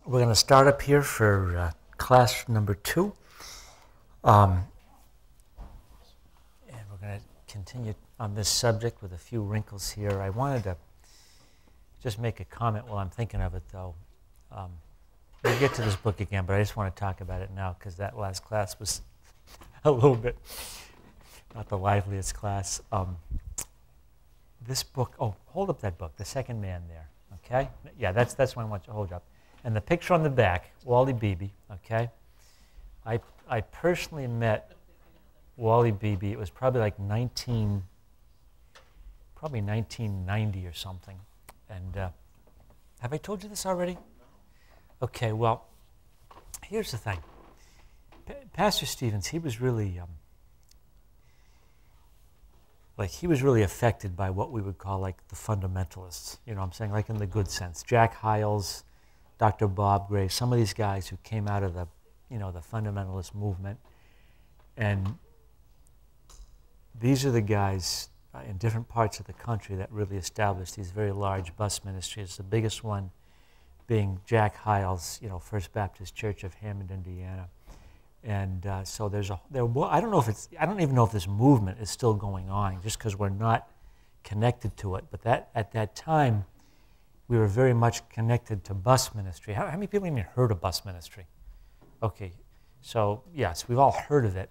We're going to start up here for class number 2. And we're going to continue on this subject with a few wrinkles here. I wanted to just make a comment while I'm thinking of it, though. We'll get to this book again, but I just want to talk about it now because that last class was a little bit not the liveliest class. This book, oh, hold up that book, The Second Man there, okay? Yeah, that's one I want you to hold up. And the picture on the back, Wally Beebe, okay? I personally met Wally Beebe. It was probably like 1990 or something. And have I told you this already? Okay, well, here's the thing. Pastor Stevens, he was really affected by what we would call like the fundamentalists. You know what I'm saying? Like in the good sense. Jack Hyles, Dr. Bob Gray, some of these guys who came out of the, the fundamentalist movement. And these are the guys in different parts of the country that really established these very large bus ministries. The biggest one being Jack Hyles, First Baptist Church of Hammond, Indiana. And so I don't even know if this movement is still going on, just because we're not connected to it. But at that time, we were very much connected to bus ministry. How many people even heard of bus ministry? Okay, so yes, we've all heard of it.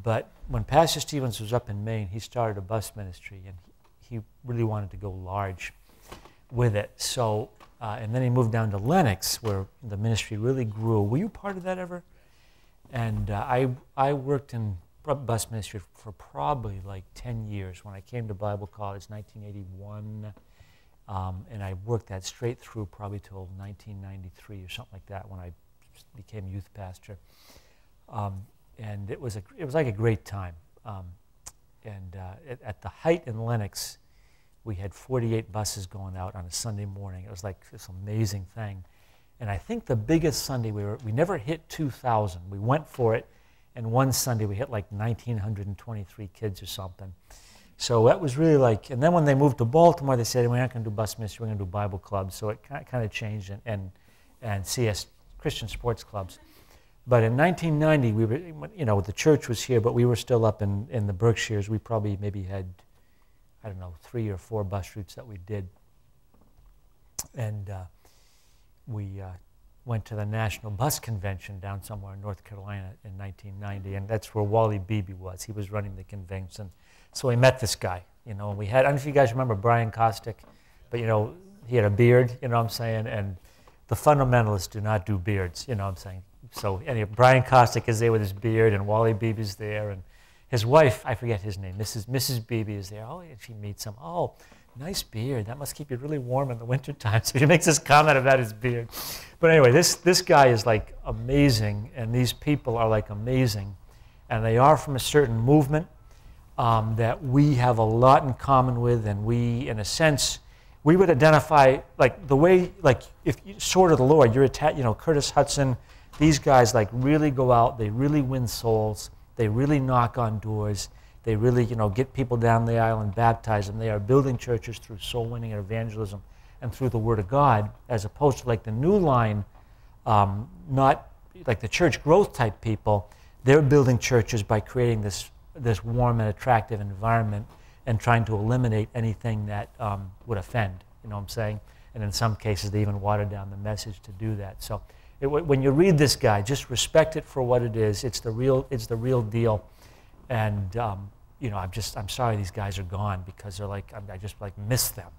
But when Pastor Stevens was up in Maine, he started a bus ministry, and he really wanted to go large with it. So, and then he moved down to Lenox, where the ministry really grew. Were you part of that ever? And I worked in bus ministry for probably like 10 years. When I came to Bible college, 1981, and I worked that straight through probably till 1993 or something like that when I became youth pastor. And it was like a great time. At the height in Lenox, we had 48 buses going out on a Sunday morning. It was like this amazing thing. And I think the biggest Sunday we never hit 2,000. We went for it, and one Sunday we hit like 1,923 kids or something. So that was really like, and then when they moved to Baltimore, they said, we're not going to do bus ministry, we're going to do Bible clubs. So it kind of changed, and CS, Christian sports clubs. But in 1990, we were, the church was here, but we were still up in the Berkshires. We probably maybe had, 3 or 4 bus routes that we did. And we went to the National Bus Convention down somewhere in North Carolina in 1990, and that's where Wally Beebe was. He was running the convention. So we met this guy, and we had, I don't know if you guys remember Brian Kostick, but, he had a beard, you know what I'm saying, and the fundamentalists do not do beards, you know what I'm saying. So anyway, Brian Kostick is there with his beard, and Wally Beebe's there, and his wife, I forget his name, Mrs. Beebe is there. Oh, and she meets him. Oh, nice beard. That must keep you really warm in the wintertime. So he makes this comment about his beard. But anyway, this guy is like amazing, and these people are like amazing. And they are from a certain movement that we have a lot in common with, and we, in a sense, we would identify, like the way, like if you Sword of the Lord, you're Curtis Hudson, these guys like really go out, they really win souls, they really knock on doors, they really, get people down the aisle and baptize them. They are building churches through soul winning and evangelism and through the Word of God, as opposed to like the New Line, not like the church growth type people. They're building churches by creating this warm and attractive environment and trying to eliminate anything that would offend, you know what I'm saying? And in some cases, they even water down the message to do that. So when you read this guy, just respect it for what it is. It's the real deal. And I'm sorry these guys are gone, because they're like, I just like miss them,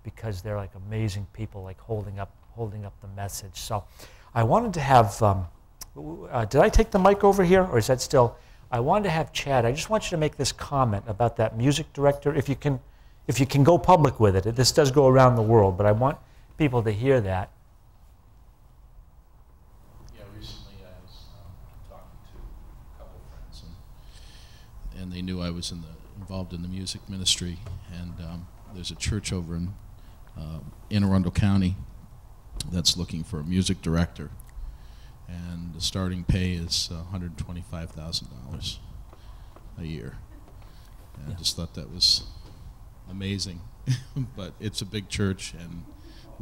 because they're like amazing people, like holding up the message. So I wanted to have, did I take the mic over here, or is that still? I wanted to have Chad. I just want you to make this comment about that music director, if you can go public with it. This does go around the world, but I want people to hear that. And they knew I was involved in the music ministry. And there's a church over in Anne Arundel County that's looking for a music director. And the starting pay is $125,000 a year. And I just thought that was amazing. But it's a big church, and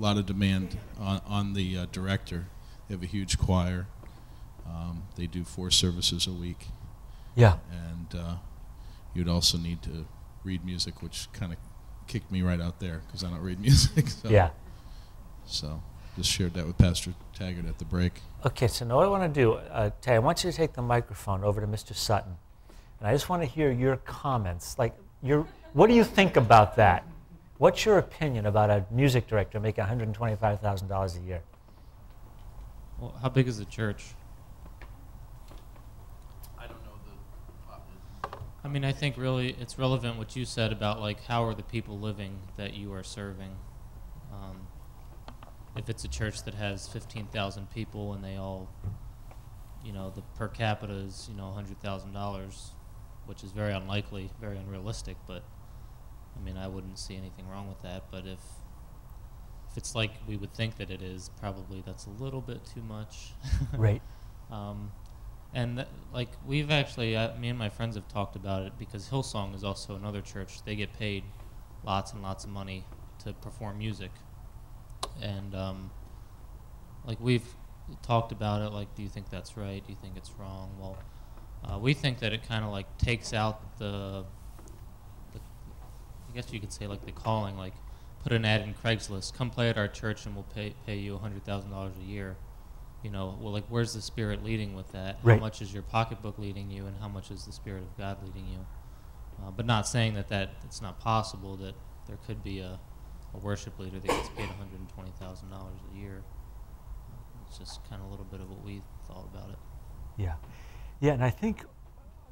lot of demand on the director. They have a huge choir. They do 4 services a week. Yeah. And you'd also need to read music, which kind of kicked me right out there because I don't read music. So. Yeah. So just shared that with Pastor Taggart at the break. Okay, so now what I want to do, Tay, I want you to take the microphone over to Mr. Sutton, and I just want to hear your comments. Like, what do you think about that? What's your opinion about a music director making $125,000 a year? Well, how big is the church? I don't know I mean, I think really it's relevant what you said about, like, how are the people living that you are serving. If it's a church that has 15,000 people and they all, you know, the per capita is, you know, $100,000, which is very unlikely, very unrealistic, but I mean, I wouldn't see anything wrong with that. But if it's like we would think that it is, probably that's a little bit too much. Right. And like we've actually, me and my friends have talked about it because Hillsong is also another church. They get paid lots and lots of money to perform music. And like we've talked about it, like, do you think that's right? Do you think it's wrong? Well, we think that it kind of like takes out the, I guess you could say, like, the calling, like put an ad in Craigslist, come play at our church and we'll pay you $100,000 a year. You know, well, like, where's the Spirit leading with that? Right. How much is your pocketbook leading you, and how much is the Spirit of God leading you? But not saying that it's not possible that there could be a worship leader that gets paid $120,000 a year. It's just kind of a little bit of what we thought about it. Yeah. Yeah, and I think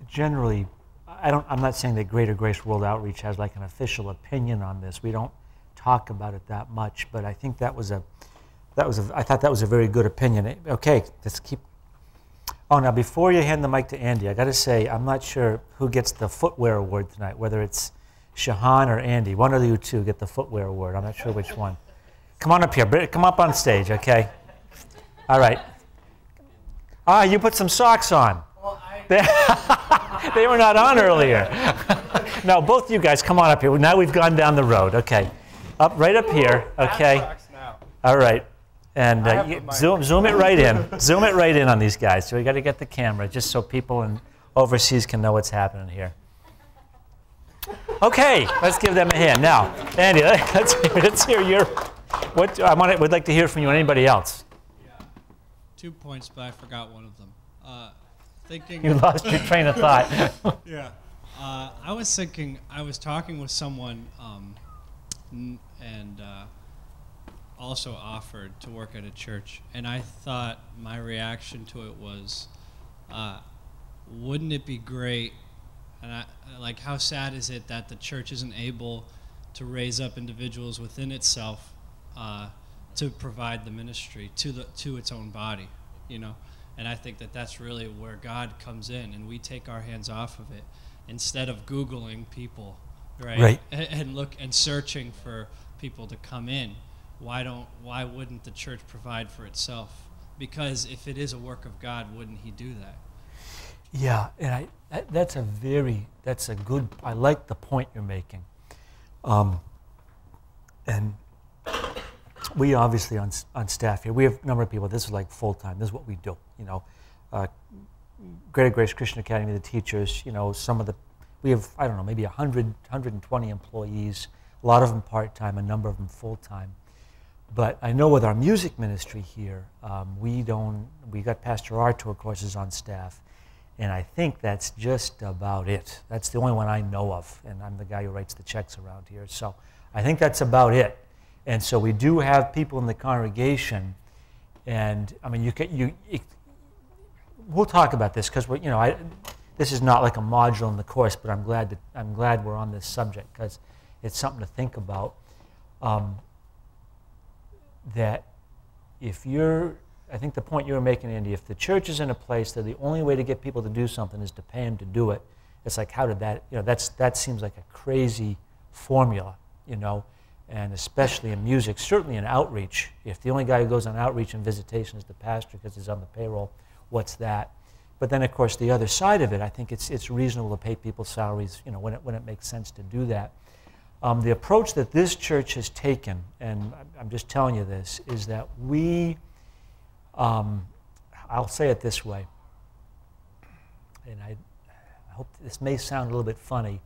generally, I'm not saying that Greater Grace World Outreach has like an official opinion on this. We don't talk about it that much, but I think I thought that was a very good opinion. Okay, let's keep. Oh, now before you hand the mic to Andy, I got to say, I'm not sure who gets the footwear award tonight, whether it's Shahan or Andy. One of you two get the footwear award. I'm not sure which one. Come on up here. Come up on stage, okay? All right. You put some socks on. Well, they were not on earlier. No, both you guys, come on up here. Now we've gone down the road. Okay. Right up here, okay? All right. And zoom it right in. Zoom it right in on these guys. So we got to get the camera just so people in overseas can know what's happening here. Okay, let's give them a hand. Now, Andy, let's hear your. Would like to hear from you and anybody else. Yeah. 2 points, but I forgot one of them. Thinking. You lost your train of thought. Yeah. I was talking with someone, and also offered to work at a church, and I thought my reaction to it was, wouldn't it be great? And like, how sad is it that the church isn't able to raise up individuals within itself to provide the ministry to its own body, you know? And I think that that's really where God comes in, and we take our hands off of it instead of Googling people, right? And searching for people to come in. Why wouldn't the church provide for itself? Because if it is a work of God, wouldn't He do that? Yeah, and that's a good. I like the point you're making. And we obviously on staff here, we have a number of people. This is like full time. This is what we do. You know, Greater Grace Christian Academy, the teachers. You know, we have, I don't know, maybe 100, 120 employees. A lot of them part time, a number of them full time. But I know with our music ministry here, we got Pastor Artur, of course, is on staff. And I think that's just about it. That's the only one I know of, and I'm the guy who writes the checks around here. So I think that's about it. And so we do have people in the congregation, and I mean, we'll talk about this because this is not like a module in the course, but I'm glad we're on this subject because it's something to think about. That if I think the point you were making, Andy, if the church is in a place that the only way to get people to do something is to pay them to do it, it's like, how did that, that seems like a crazy formula, and especially in music, certainly in outreach. If the only guy who goes on outreach and visitation is the pastor because he's on the payroll, what's that? But then, of course, the other side of it, I think it's reasonable to pay people salaries, when it makes sense to do that. The approach that this church has taken, and I'm just telling you this, is that we, I'll say it this way, and I hope this may sound a little bit funny,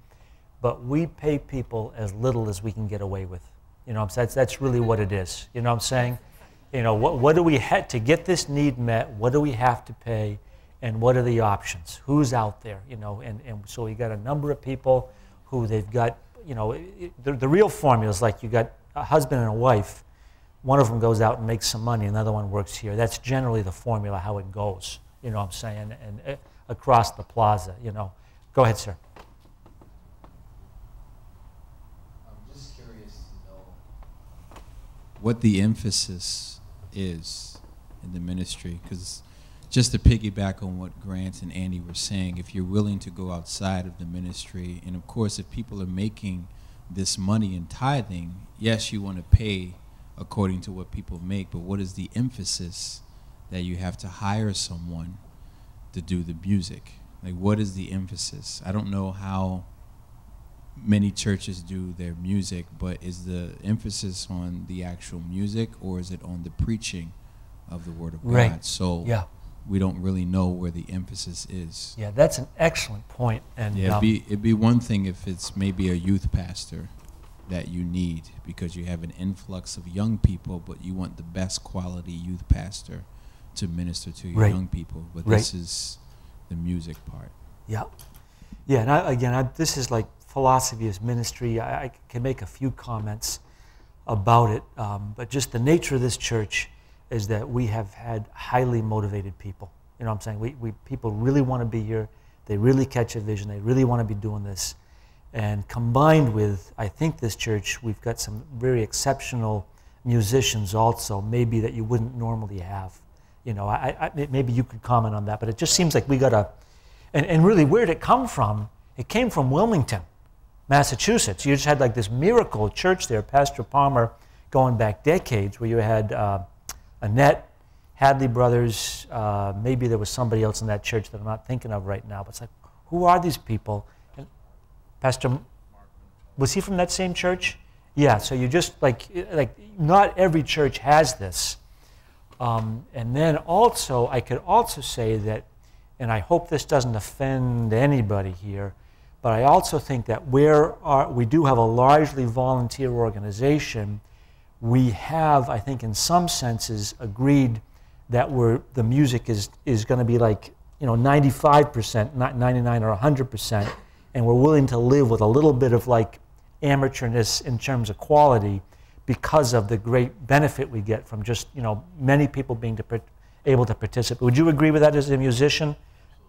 but we pay people as little as we can get away with. You know what I'm saying? That's really what it is. You know what I'm saying? You know, what do we have to get this need met? What do we have to pay? And what are the options? Who's out there? You know, and so we got a number of people who they've got, you know, the real formula is like you got a husband and a wife. One of them goes out and makes some money, another one works here. That's generally the formula, how it goes. You know what I'm saying? And across the plaza, you know. Go ahead, sir. I'm just curious to know what the emphasis is in the ministry, because just to piggyback on what Grant and Andy were saying, if you're willing to go outside of the ministry, and of course if people are making this money in tithing, yes, you want to pay according to what people make, but what is the emphasis that you have to hire someone to do the music? Like, what is the emphasis? I don't know how many churches do their music, but is the emphasis on the actual music, or is it on the preaching of the Word of Right. God? So Yeah. we don't really know where the emphasis is. Yeah, that's an excellent point. And Yeah, it'd be one thing if it's maybe a youth pastor that you need because you have an influx of young people, but you want the best quality youth pastor to minister to your Right. young people. But Right. this is the music part. Yeah. Yeah, and this is like philosophy is ministry. I can make a few comments about it, but just the nature of this church is that we have had highly motivated people. You know what I'm saying? We people really want to be here. They really catch a vision. They really want to be doing this. And combined with, I think this church, we've got some very exceptional musicians also, maybe that you wouldn't normally have. You know, maybe you could comment on that, but it just seems like we got a, and really where did it come from? It came from Wilmington, Massachusetts. You just had like this miracle church there, Pastor Palmer, going back decades, where you had Annette, Hadley Brothers, maybe there was somebody else in that church that I'm not thinking of right now, but it's like, who are these people? And Pastor, was he from that same church? Yeah, so you just like not every church has this. And then also, I could also say that, and I hope this doesn't offend anybody here, but I also think that we do have a largely volunteer organization. We have, I think in some senses, agreed that the music is going to be like, 95%, not 99 or 100%, and we're willing to live with a little bit of like amateurness in terms of quality, because of the great benefit we get from just, many people being able to participate. Would you agree with that as a musician?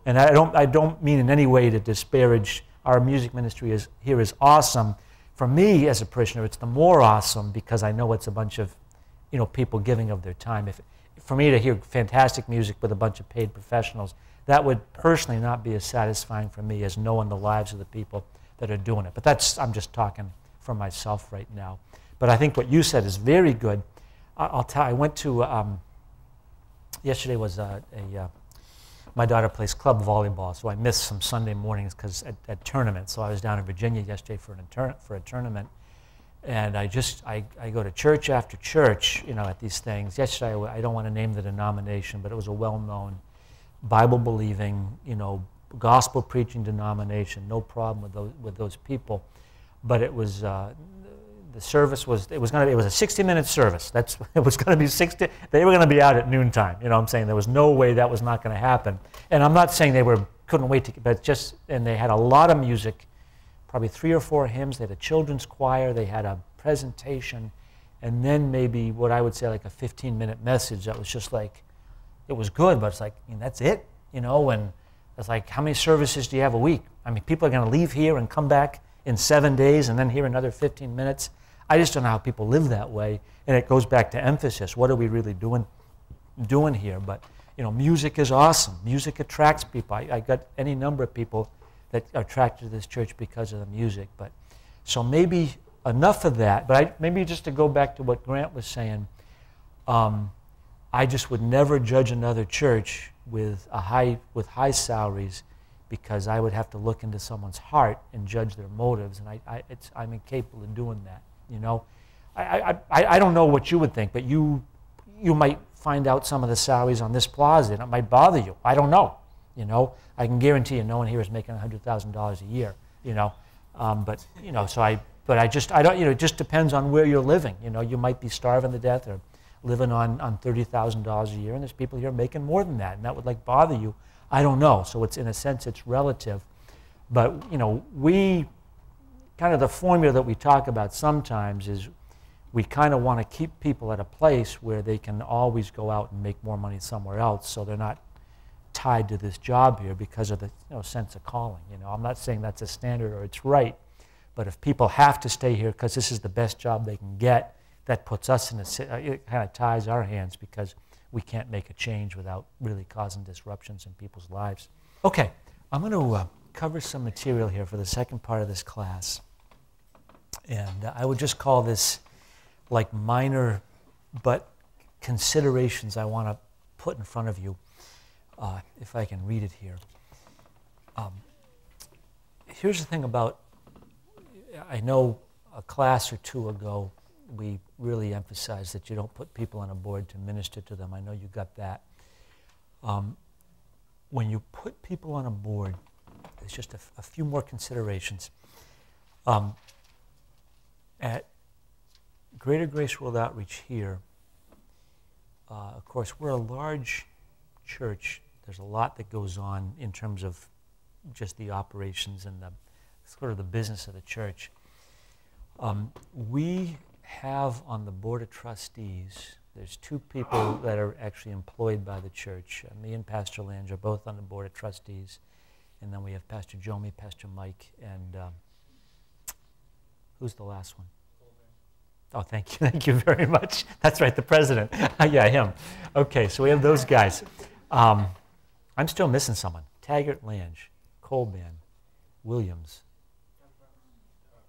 And I don't mean in any way to disparage our music ministry here is awesome. For me as a parishioner, it's the more awesome because I know it's a bunch of, people giving of their time. For me to hear fantastic music with a bunch of paid professionals, that would personally not be as satisfying for me as knowing the lives of the people that are doing it. But I'm just talking for myself right now. But I think what you said is very good. I'll tell you, I went to, yesterday was my daughter plays club volleyball, so I missed some Sunday mornings because at tournaments. So I was down in Virginia yesterday for a tournament. And I go to church after church, at these things. Yesterday, I don't want to name the denomination, but it was a well-known Bible-believing, gospel preaching denomination. No problem with those people. But it was, the service was, it was a 60-minute service. It was going to be 60, they were going to be out at noontime. You know what I'm saying? There was no way that was not going to happen. And I'm not saying couldn't wait and they had a lot of music, probably 3 or 4 hymns. They had a children's choir. They had a presentation. And then maybe what I would say like a 15-minute message that was just like, it was good, but it's like, that's it, and it's like, how many services do you have a week? I mean, people are going to leave here and come back in 7 days and then here another 15 minutes. I just don't know how people live that way, and it goes back to emphasis. What are we really doing here? But, music is awesome. Music attracts people. I got any number of people that are attracted to this church because of the music. But so maybe enough of that. But maybe just to go back to what Grant was saying, I just would never judge another church with high salaries because I would have to look into someone's heart and judge their motives, and I'm incapable of doing that. You know, I don't know what you would think, but you might find out some of the salaries on this plaza, and it might bother you. I don't know. You know, I can guarantee you, no one here is making $100,000 a year. You know, but you know, I don't. You know, it just depends on where you're living. You know, you might be starving to death or living on $30,000 a year, and there's people here making more than that, and that would like bother you. I don't know. So it's, in a sense, it's relative. But you know, we kind of, the formula that we talk about sometimes is we kind of want to keep people at a place where they can always go out and make more money somewhere else, so they're not tied to this job here because of the sense of calling. You know, I'm not saying that's a standard or it's right, but if people have to stay here because this is the best job they can get, that puts us in it kind of ties our hands because we can't make a change without really causing disruptions in people's lives. Okay, I'm going to cover some material here for the second part of this class, and I would just call this like minor but considerations I want to put in front of you, if I can read it here. Here's the thing about, I know a class or two ago we really emphasized that you don't put people on a board to minister to them. I know you got that. When you put people on a board, there's just a few more considerations. At Greater Grace World Outreach here, of course, we're a large church. There's a lot that goes on in terms of just the operations and the sort of the business of the church. We have on the Board of Trustees, there's two people that are actually employed by the church. Me and Pastor Lange are both on the Board of Trustees. And then we have Pastor Jomi, Pastor Mike, and who's the last one? Oh, thank you. Thank you very much. That's right, the president. Yeah, him. Okay, so we have those guys. I'm still missing someone. Taggart, Lange, Colban, Williams.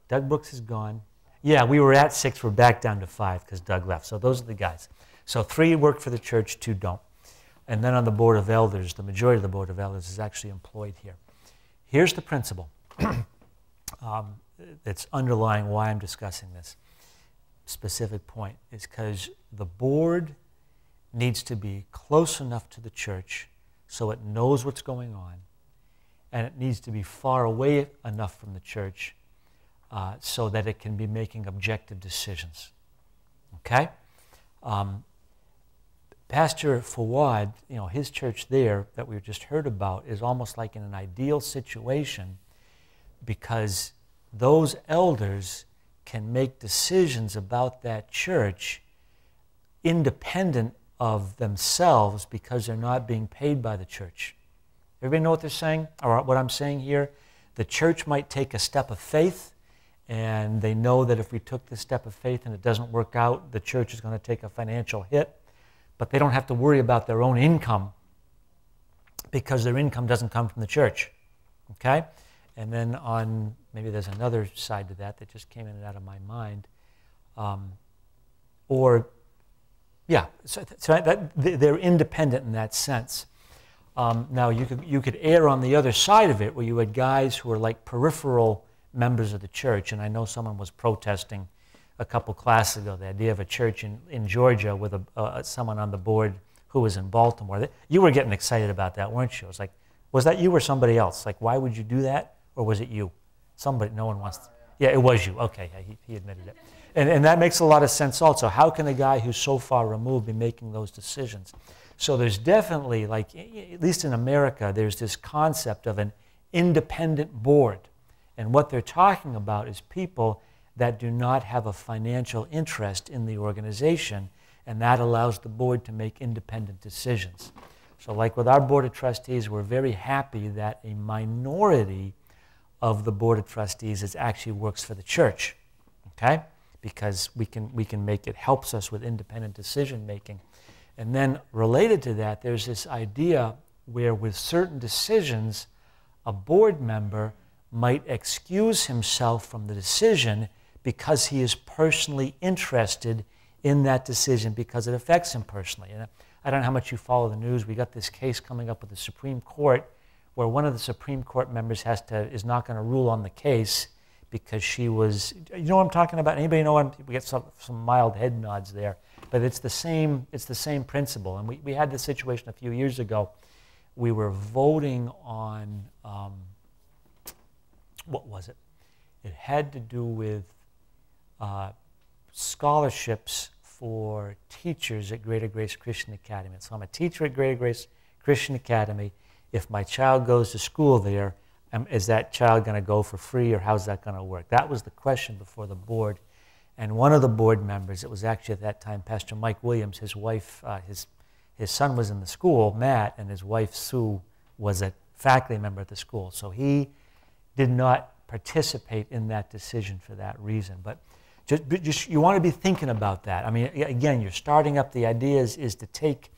Doug Brooks is gone. Yeah, we were at 6. We're back down to 5 because Doug left. So those are the guys. So 3 work for the church, 2 don't. And then on the Board of Elders, the majority of the Board of Elders is actually employed here. Here's the principle that's underlying why I'm discussing this specific point, is because the board needs to be close enough to the church so it knows what's going on, and it needs to be far away enough from the church so that it can be making objective decisions. Okay? Pastor Fawad, his church there that we just heard about is almost like in an ideal situation because those elders can make decisions about that church independent of themselves because they're not being paid by the church. Everybody know what they're saying? Or what I'm saying here? The church might take a step of faith, and they know that if we took this step of faith and it doesn't work out, the church is going to take a financial hit. But they don't have to worry about their own income because their income doesn't come from the church. Okay? And then maybe there's another side to that just came in and out of my mind. They're independent in that sense. Now, you could err on the other side of it where you had guys who were like peripheral members of the church, and I know someone was protesting a couple classes ago the idea of a church in Georgia with someone on the board who was in Baltimore. You were getting excited about that, weren't you? It was like, was that you or somebody else? Like, why would you do that? Or was it you? Somebody, no one wants to. Yeah, it was you. Okay, yeah, he admitted it. And that makes a lot of sense also. How can a guy who's so far removed be making those decisions? So there's definitely, like, at least in America, there's this concept of an independent board. And what they're talking about is people that do not have a financial interest in the organization, and that allows the board to make independent decisions. So like with our Board of Trustees, we're very happy that a minority of the Board of Trustees actually works for the church, okay? Because we can make it, helps us with independent decision making. And then related to that, there's this idea where with certain decisions, a board member might excuse himself from the decision because he is personally interested in that decision because it affects him personally. And I don't know how much you follow the news. We got this case coming up with the Supreme Court where one of the Supreme Court members is not going to rule on the case because she was, you know what I'm talking about? Anybody know we get some mild head nods there. But it's the same principle. And we had this situation a few years ago. We were voting on, what was it? It had to do with scholarships for teachers at Greater Grace Christian Academy. So I'm a teacher at Greater Grace Christian Academy. If my child goes to school there, is that child going to go for free, or how's that going to work? That was the question before the board. And one of the board members, it was actually at that time Pastor Mike Williams, his wife, his son was in the school, Matt, and his wife, Sue, was a faculty member at the school. So he did not participate in that decision for that reason. But just you want to be thinking about that. I mean, again, you're starting up. The idea is to take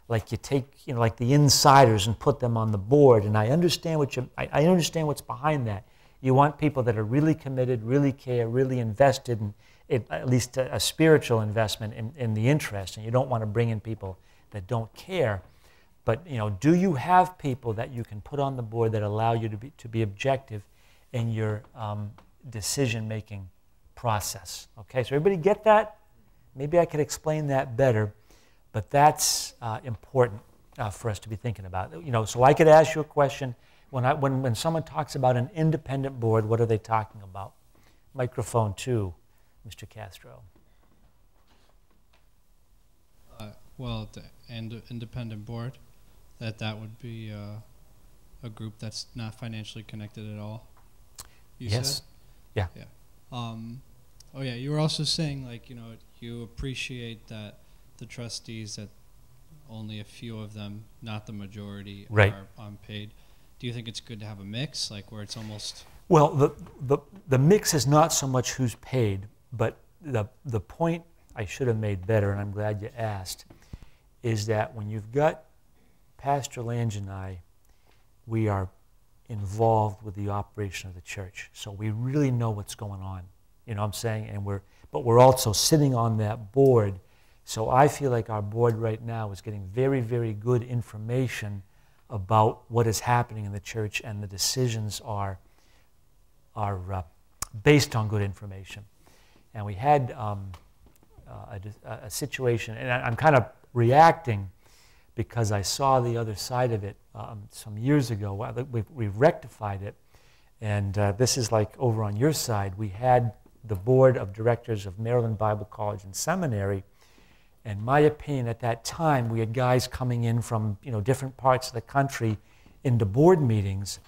like the insiders and put them on the board. And I understand I understand what's behind that. You want people that are really committed, really care, really invested in at least a spiritual investment in the interest. And you don't want to bring in people that don't care. But do you have people that you can put on the board that allow you to be objective in your decision-making process? Okay, so everybody get that? Maybe I could explain that better. But that's important for us to be thinking about. So I could ask you a question. When someone talks about an independent board, what are they talking about? Microphone 2, Mr. Castro. Well, the independent board, that would be a group that's not financially connected at all. You yes. said? Yeah. Yeah. Oh yeah. You were also saying you appreciate that the trustees, that only a few of them, not the majority, right, are unpaid. Do you think it's good to have a mix, like where it's almost? Well, the mix is not so much who's paid, but the point I should have made better, and I'm glad you asked, is that when you've got Pastor Lange and I, we are involved with the operation of the church, so we really know what's going on. You know what I'm saying? And but we're also sitting on that board. So I feel like our board right now is getting very, very good information about what is happening in the church, and the decisions are based on good information. And we had a situation, and I'm kind of reacting because I saw the other side of it some years ago. We've rectified it, and this is like over on your side. We had the board of directors of Maryland Bible College and Seminary. And my opinion at that time, we had guys coming in from different parts of the country into board meetings,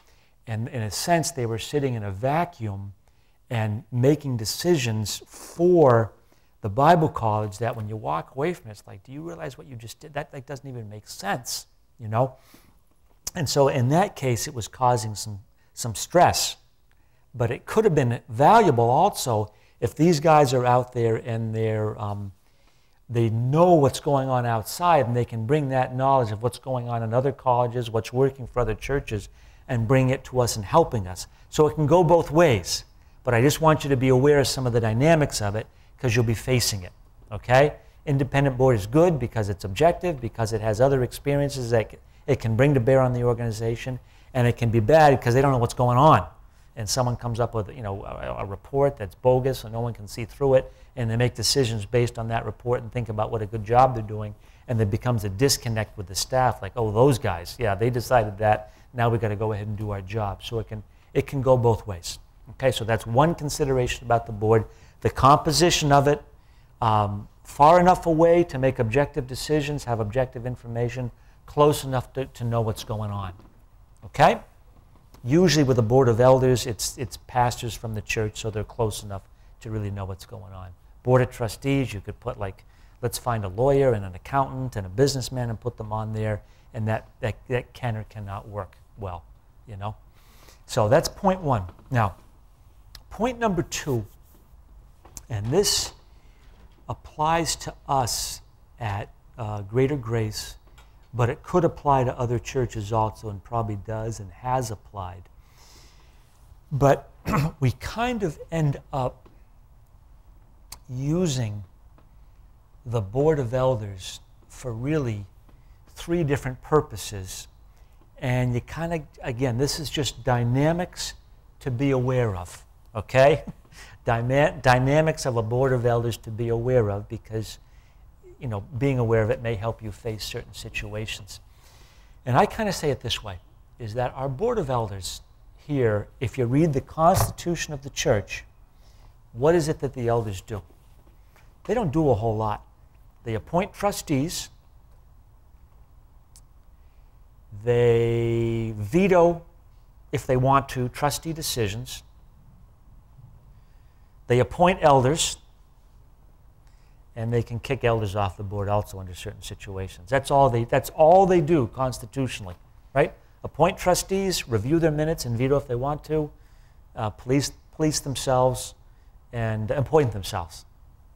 and in a sense they were sitting in a vacuum and making decisions for the Bible college that when you walk away from it, it's like, do you realize what you just did? That doesn't even make sense, And so in that case, it was causing some stress. But it could have been valuable also if these guys are out there and they know what's going on outside, and they can bring that knowledge of what's going on in other colleges, what's working for other churches, and bring it to us and helping us. So it can go both ways. But I just want you to be aware of some of the dynamics of it, because you'll be facing it, okay? Independent board is good because it's objective, because it has other experiences that it can bring to bear on the organization, and it can be bad because they don't know what's going on. And someone comes up with a report that's bogus and no one can see through it, and they make decisions based on that report and think about what a good job they're doing, and there becomes a disconnect with the staff, like, oh, those guys, yeah, they decided that, now we've got to go ahead and do our job. So it can go both ways. Okay, so that's one consideration about the board. The composition of it, far enough away to make objective decisions, have objective information, close enough to know what's going on. Okay? Usually with a board of elders, it's pastors from the church, so they're close enough to really know what's going on. Board of trustees, you could put let's find a lawyer and an accountant and a businessman and put them on there, and that can or cannot work well, So that's point one. Now, point number 2, and this applies to us at Greater Grace, but it could apply to other churches also, and probably does and has applied. But we kind of end up using the Board of Elders for really 3 different purposes, And you kind of, again, this is just dynamics to be aware of, okay? Dynamics of a board of elders to be aware of, because, you know, being aware of it may help you face certain situations. And I kind of say it this way, is that our board of elders here, if you read the Constitution of the church, what is it that the elders do? They don't do a whole lot. They appoint trustees. They veto, if they want to, trustee decisions. They appoint elders, and they can kick elders off the board also under certain situations. That's all they do constitutionally, right? Appoint trustees, review their minutes, and veto if they want to, police themselves, and appoint themselves.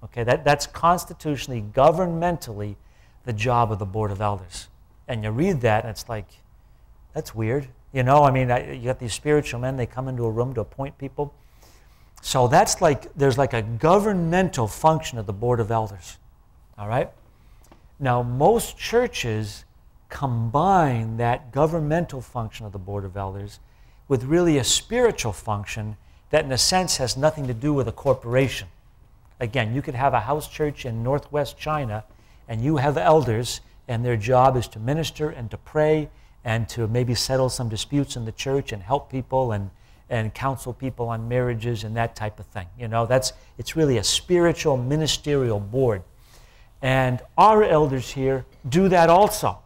Okay, that's constitutionally, governmentally, the job of the board of elders. And you read that, and it's like, that's weird. You know, I mean, you got these spiritual men, they come into a room to appoint people. So that's like, there's like a governmental function of the board of elders. All right? Now, most churches combine that governmental function of the board of elders with really a spiritual function that, in a sense, has nothing to do with a corporation. Again, you could have a house church in northwest China, and you have elders, and their job is to minister and to pray and to maybe settle some disputes in the church and help people and counsel people on marriages and that type of thing. You know, it's really a spiritual ministerial board. And our elders here do that also.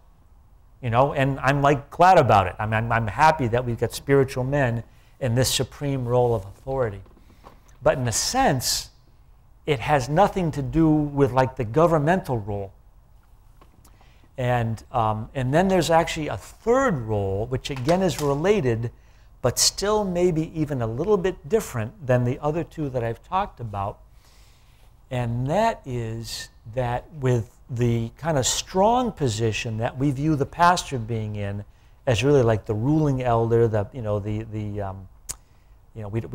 You know, and I'm like glad about it. I'm happy that we've got spiritual men in this supreme role of authority. But in a sense, it has nothing to do with like the governmental role. And then there's actually a third role, which again is related, but still maybe even a little bit different than the other two that I've talked about. And that is that with the kind of strong position that we view the pastor being in as really like the ruling elder, we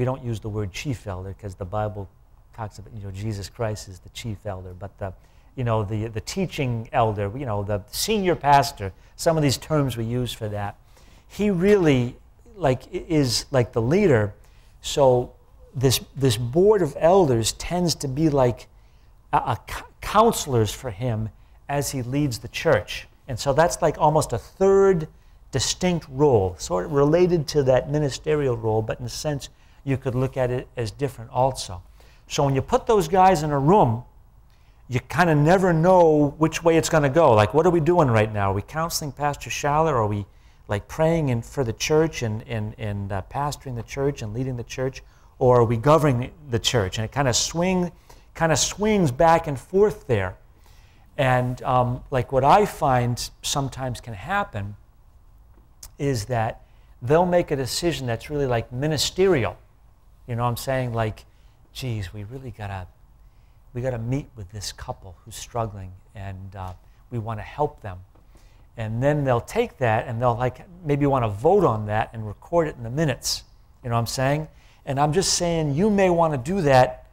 don't use the word chief elder because the Bible talks about, you know, Jesus Christ is the chief elder, but the teaching elder, you know, the senior pastor, some of these terms we use for that, he really is like the leader. So this board of elders tends to be like counselors for him as he leads the church. And so that's like almost a third distinct role, sort of related to that ministerial role, but in a sense you could look at it as different also. So when you put those guys in a room, you kind of never know which way it's going to go. Like, what are we doing right now? Are we counseling Pastor Schaller? Are we like praying for the church and pastoring the church and leading the church? Or are we governing the church? And it kind of swings back and forth there. And like what I find sometimes can happen is that they'll make a decision that's really like ministerial. You know what I'm saying? Like, geez, we really gotta meet with this couple who's struggling, and we want to help them. And then they'll take that and they'll like maybe want to vote on that and record it in the minutes. You know what I'm saying? And I'm just saying you may want to do that,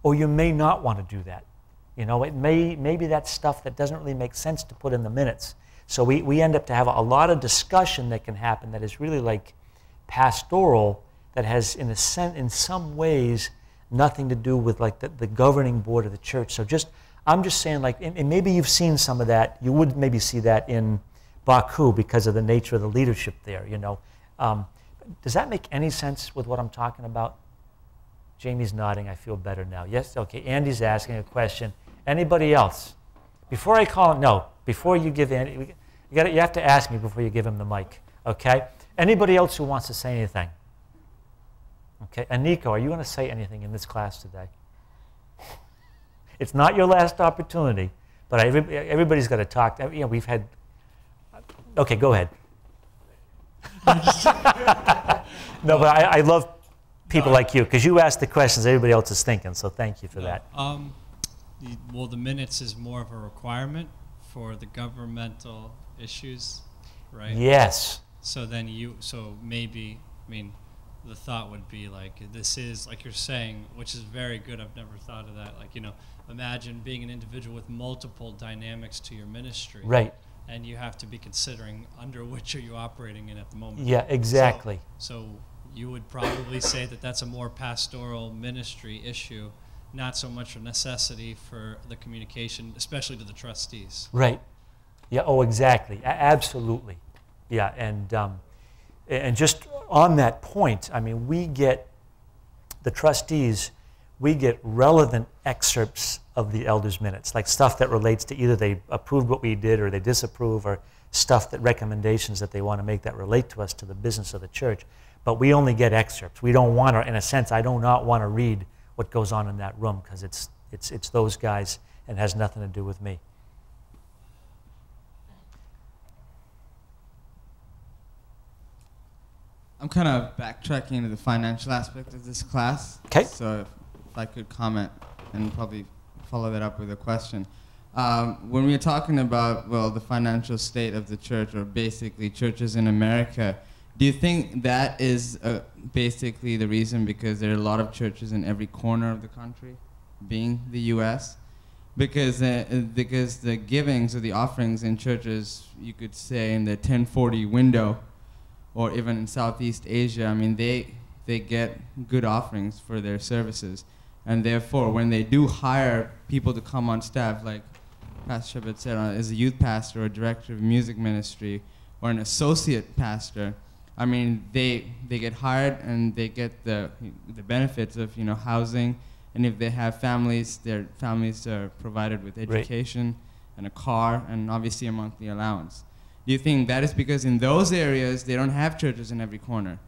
or you may not want to do that. You know, maybe that's stuff that doesn't really make sense to put in the minutes. So we end up to have a lot of discussion that can happen that is really like pastoral, that has in some ways nothing to do with like the governing board of the church. So I'm just saying, like, and maybe you've seen some of that. You would maybe see that in Baku because of the nature of the leadership there, you know. Does that make any sense with what I'm talking about? Jamie's nodding. I feel better now. Yes? Okay. Andy's asking a question. Anybody else? Before I call him, no. Before you give Andy, you have to ask me before you give him the mic. Okay? Anybody else who wants to say anything? Okay. Aniko, are you going to say anything in this class today? It's not your last opportunity, but everybody's got to talk. You know, we've had. Okay, go ahead. No, but I love people like you because you ask the questions everybody else is thinking. So thank you for that. Well, the minutes is more of a requirement for the governmental issues, right? Yes. So maybe, I mean, the thought would be like, this is, like you're saying, which is very good. I've never thought of that. Like, you know, imagine being an individual with multiple dynamics to your ministry. Right. and you have to be considering under which are you operating in at the moment. Yeah, exactly. So you would probably say that that's a more pastoral ministry issue, not so much a necessity for the communication, especially to the trustees. Right. Yeah. Oh, exactly. Absolutely. Yeah. And just on that point, I mean, we get the trustees. We get relevant excerpts of the elders' minutes, like stuff that relates to either they approved what we did or they disapprove, or stuff that recommendations that they want to make that relate to us, to the business of the church. But we only get excerpts. We don't want to, in a sense, I do not want to read what goes on in that room, because it's those guys and has nothing to do with me. I'm kind of backtracking into the financial aspect of this class. Okay. So if I could comment and probably follow that up with a question. When we're talking about, well, the financial state of the church, or basically churches in America, do you think that is basically the reason because there are a lot of churches in every corner of the country, being the U.S.? Because the givings or the offerings in churches, you could say in the 1040 window, or even in Southeast Asia, I mean, they get good offerings for their services. And therefore, when they do hire people to come on staff, like Pastor Shepard said, as a youth pastor or director of music ministry or an associate pastor, I mean, they get hired and they get the benefits of, housing. And if they have families, their families are provided with education and a car and obviously a monthly allowance. Do you think that is because in those areas they don't have churches in every corner?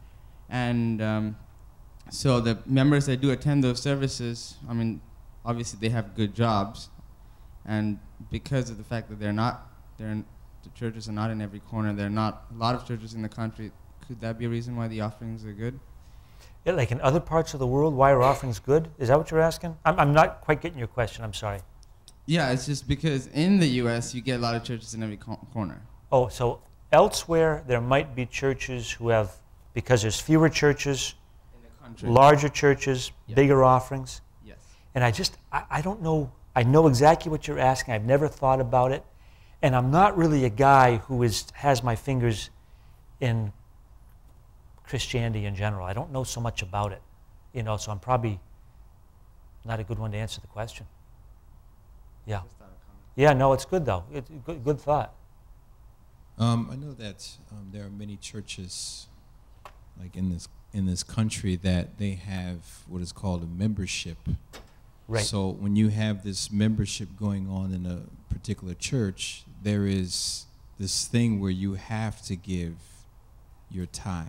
And so the members that do attend those services, I mean, obviously they have good jobs, and because of the fact that the churches are not in every corner, there are not a lot of churches in the country, could that be a reason why the offerings are good? Yeah, like in other parts of the world, why are offerings good? Is that what you're asking? I'm not quite getting your question. I'm sorry. Yeah, it's just because in the U.S. you get a lot of churches in every corner. Oh, so elsewhere there might be churches who have, because there's fewer churches, In the country. larger churches, Yeah. bigger offerings. Yes. And I don't know, I know exactly what you're asking. I've never thought about it. And I'm not really a guy who has my fingers in Christianity in general. I don't know so much about it, so I'm probably not a good one to answer the question. Yeah. Yeah, no, it's good though. It's good thought. I know that there are many churches, like in this country, that they have what is called a membership. Right. So when you have this membership going on in a particular church, there is this thing where you have to give your tithe.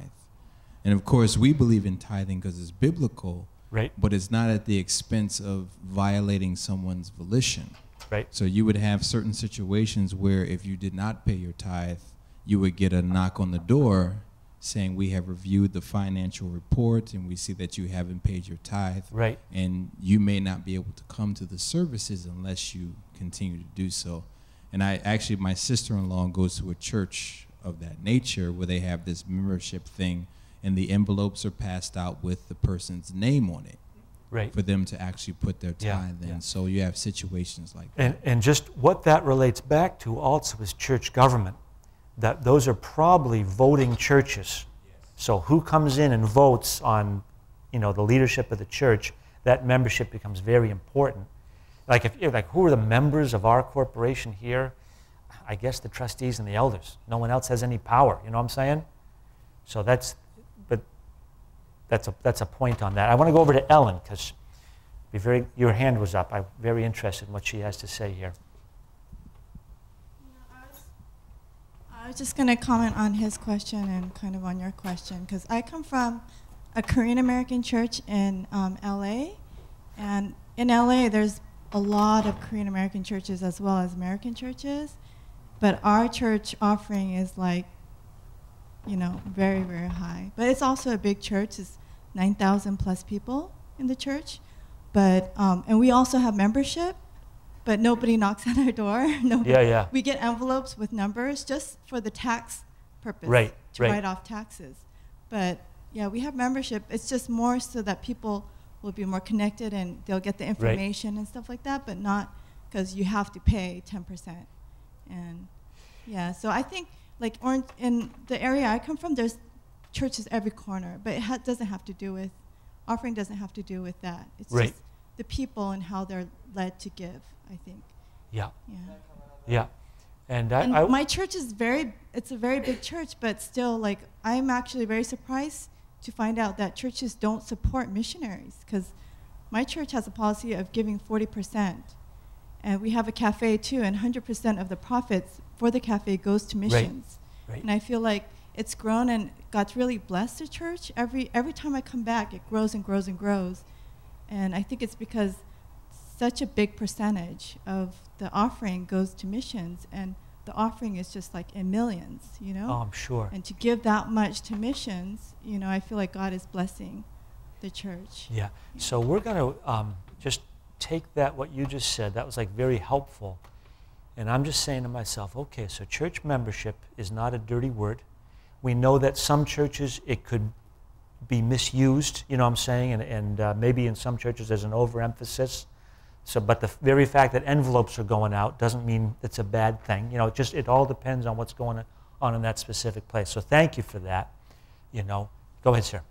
And of course, we believe in tithing because it's biblical, Right. but it's not at the expense of violating someone's volition. Right. So you would have certain situations where if you did not pay your tithe, you would get a knock on the door saying, we have reviewed the financial report and we see that you haven't paid your tithe. Right. And you may not be able to come to the services unless you continue to do so. And my sister-in-law goes to a church of that nature where they have this membership thing, and the envelopes are passed out with the person's name on it. Right. For them to actually put their Yeah, tithe in. yeah. So you have situations like that. And just what that relates back to also is church government. That those are probably voting churches. So who comes in and votes on, the leadership of the church, that membership becomes very important. Like who are the members of our corporation here? I guess the trustees and the elders. No one else has any power, you know what I'm saying? So that's a point on that. I want to go over to Ellen because your hand was up. I'm very interested in what she has to say here. I was just going to comment on his question and kind of on your question, because I come from a Korean American church in LA, and in LA there's a lot of Korean American churches as well as American churches, but our church offering is like, very, very high. But it's also a big church. It's 9,000 plus people in the church, but and we also have membership. But nobody knocks on our door. Nobody, Yeah. We get envelopes with numbers just for the tax purpose, Right, to right. write off taxes. But yeah, we have membership. It's just more so that people will be more connected and they'll get the information and stuff like that, but not because you have to pay 10%. And Yeah, so I think like Orange, in the area I come from, there's churches every corner, but it doesn't have to do with, offering doesn't have to do with that. It's Right. just the people and how they're led to give, I think. Yeah, Yeah. yeah. And And I my church is it's a very big church, but still, like, I'm actually very surprised to find out that churches don't support missionaries, because my church has a policy of giving 40%. And we have a cafe too, and 100% of the profits for the cafe goes to missions. right. And I feel like it's grown, and God's really blessed the church. Every time I come back, it grows and grows and grows. And I think it's because such a big percentage of the offering goes to missions, and the offering is just like in millions, you know? Oh, I'm sure. And to give that much to missions, you know, I feel like God is blessing the church. Yeah. So we're going to just take that, what you just said, that was like very helpful. And I'm just saying to myself, okay, so church membership is not a dirty word. We know that some churches it could be misused, you know what I'm saying, and maybe in some churches there's an overemphasis. So, but the very fact that envelopes are going out doesn't mean it's a bad thing. You know, it all depends on what's going on in that specific place. So thank you for that. You know, go ahead, sir.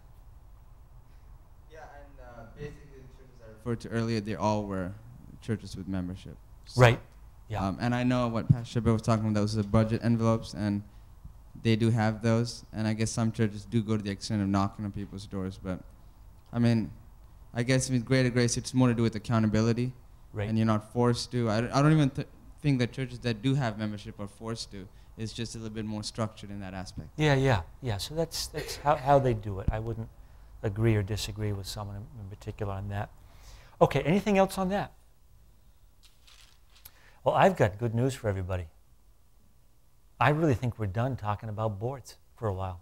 Yeah, and basically the churches I referred to earlier, they all were churches with membership. So, Right. Yeah. and I know what Pastor Bill was talking about, those are budget envelopes, and they do have those. And I guess some churches do go to the extent of knocking on people's doors. But, I mean, I guess with greater grace, it's more to do with accountability. Right. And you're not forced to. I don't even think that churches that do have membership are forced to. It's just a little bit more structured in that aspect. Yeah. So that's how they do it. I wouldn't agree or disagree with someone in particular on that. Okay, anything else on that? Well, I've got good news for everybody. I really think we're done talking about boards for a while.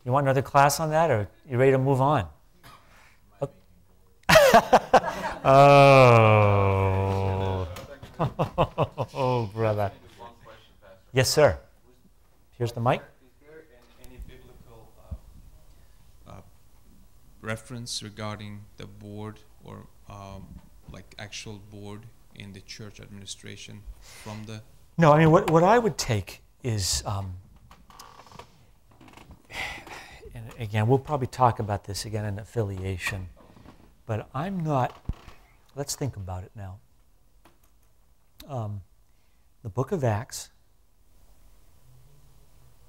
You want another class on that, or you ready to move on? Oh. Oh, brother. Yes, sir. Here's the mic. Is there any biblical reference regarding the board or like actual board in the church administration from the? No, I mean, what I would take is, and again, we'll probably talk about this again in affiliation, but I'm not, let's think about it now. The book of Acts,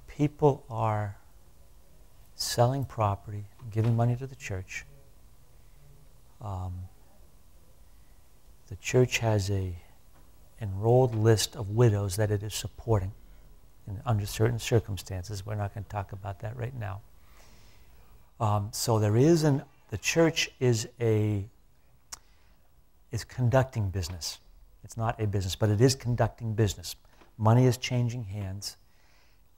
people are selling property, giving money to the church. The church has a enrolled list of widows that it is supporting under certain circumstances. We're not going to talk about that right now. So there is the church is conducting business. It's not a business, but it is conducting business. Money is changing hands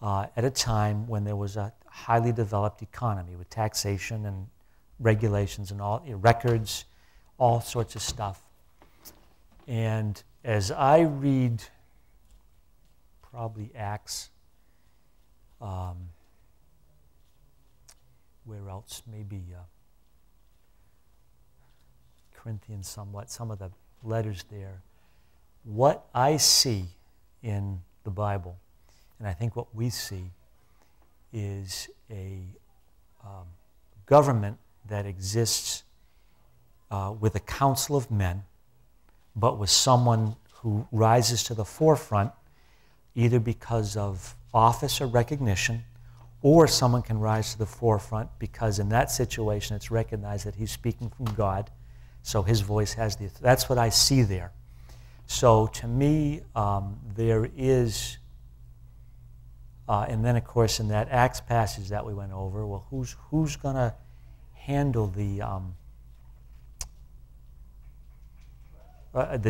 at a time when there was a highly developed economy with taxation and regulations and all records, all sorts of stuff. And as I read probably Acts, where else? Maybe Corinthians somewhat, some of the letters there. What I see in the Bible, and I think what we see, is a government that exists with a council of men, but with someone who rises to the forefront either because of office or recognition, or someone can rise to the forefront because in that situation it's recognized that he's speaking from God, so his voice has the, that's what I see there. So to me, there is, and then of course in that Acts passage that we went over, well, who's going to handle the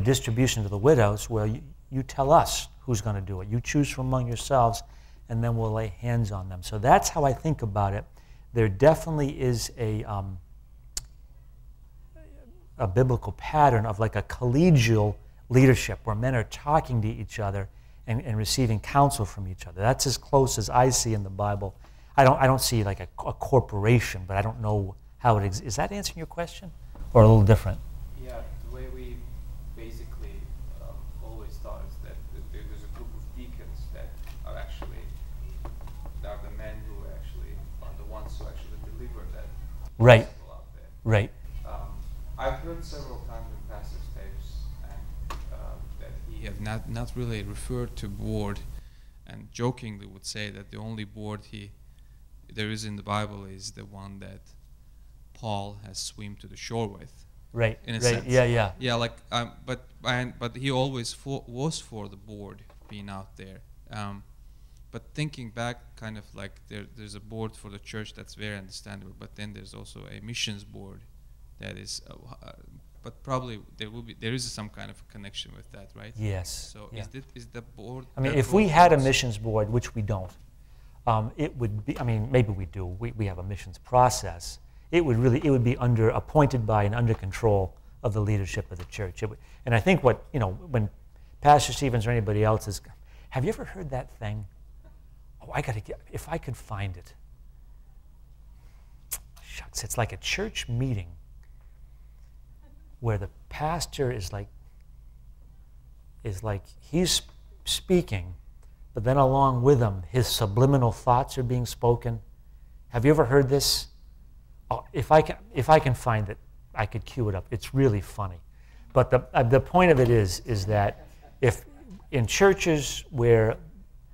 distribution to the widows? Well, you tell us who's going to do it. You choose from among yourselves, and then we'll lay hands on them. So that's how I think about it. There definitely is a biblical pattern of like a collegial leadership where men are talking to each other and receiving counsel from each other. That's as close as I see in the Bible. I don't see like a corporation, but I don't know how it exists. Is that answering your question, or a little different? Yeah, the way we basically always thought is that there's a group of deacons Right. gospel out there. Right. I've heard several times in pastors' tapes and that he have not really referred to board, and jokingly would say that the only board there is in the Bible is the one that Paul has swum to the shore with. Right. In a right. sense. Yeah. Yeah, like but he always was for the board being out there. But thinking back, kind of like there's a board for the church that's very understandable, but then there's also a missions board that is, but probably there is some kind of connection with that, right? Yes. So yeah. is the board? I mean, that if we board had a works? missions board, which we don't, it would be. I mean, maybe we do. We have a missions process. It would be appointed by and under control of the leadership of the church. And I think when Pastor Stevens or anybody else is, have you ever heard that thing? Oh, if I could find it. Shucks, it's like a church meeting where the pastor is like he's speaking, but then along with him, his subliminal thoughts are being spoken. Have you ever heard this? Oh, if I can find it, I could cue it up. It's really funny. But the point of it is that if in churches where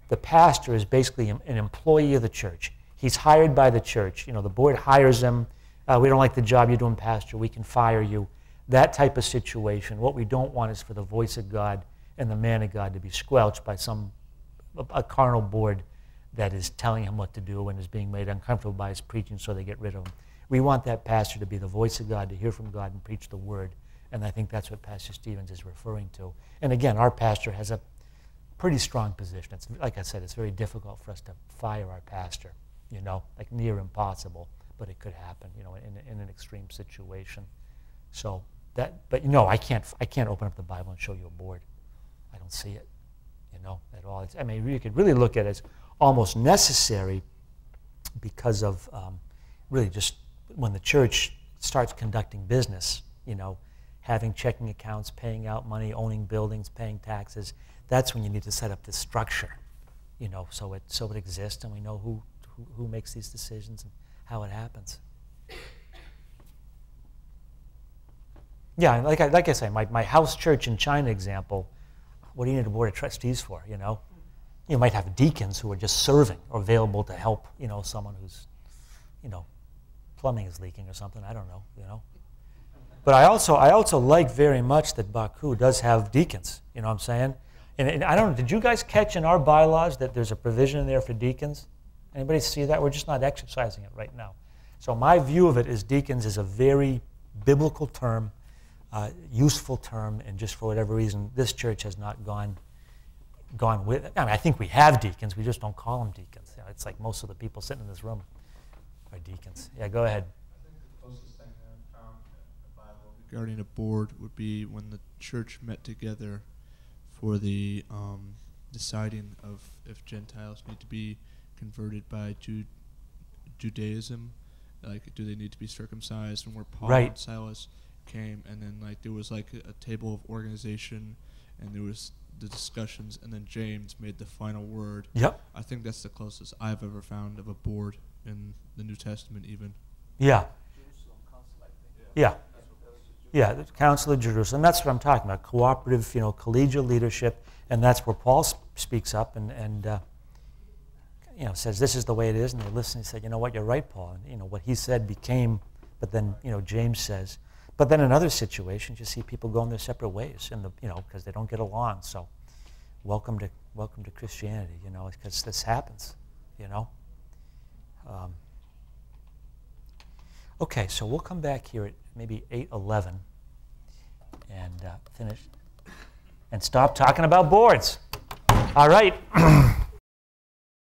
the pastor is basically an employee of the church, he's hired by the church, the board hires him, we don't like the job you're doing, pastor, we can fire you. That type of situation, what we don't want is for the voice of God and the man of God to be squelched by a carnal board that is telling him what to do and is being made uncomfortable by his preaching, so they get rid of him. We want that pastor to be the voice of God, to hear from God and preach the word. And I think that's what Pastor Stevens is referring to. And again, our pastor has a pretty strong position. It's, like I said, it's very difficult for us to fire our pastor, like near impossible, but it could happen, in an extreme situation. So but I can't open up the Bible and show you a board. I don't see it, at all. You could really look at it as almost necessary because of really just when the church starts conducting business, having checking accounts, paying out money, owning buildings, paying taxes, that's when you need to set up this structure, so it exists and we know who makes these decisions and how it happens. Yeah, like I say, my house church in China example, what do you need a board of trustees for, You might have deacons who are just serving or available to help, someone who's, plumbing is leaking or something, I don't know, But I also like very much that Baku does have deacons, you know what I'm saying? And I don't know, did you guys catch in our bylaws that there's a provision in there for deacons? Anybody see that? We're just not exercising it right now. So my view of it is deacons is a very biblical term, useful term, and just for whatever reason, this church has not gone with it. I mean, I think we have deacons, we just don't call them deacons. It's like most of the people sitting in this room are deacons. Yeah, go ahead. I think the closest thing that I found in the Bible regarding a board would be when the church met together for the deciding of if Gentiles need to be converted by Judaism, like do they need to be circumcised, and where Paul and Silas came, and then like there was like a table of organization, and there was the discussions, and then James made the final word. Yep. I think that's the closest I've ever found of a board in the New Testament even. Yeah. Yeah. Yeah, the Council of Jerusalem. That's what I'm talking about, cooperative, collegial leadership, and that's where Paul speaks up and says this is the way it is, and they listen and say, you know what, you're right, Paul. And what he said became, but then James says, but then in other situations you see people going their separate ways, and because they don't get along. So, welcome to Christianity, because this happens, Okay, so we'll come back here at maybe 8:11 and finish and stop talking about boards. All right.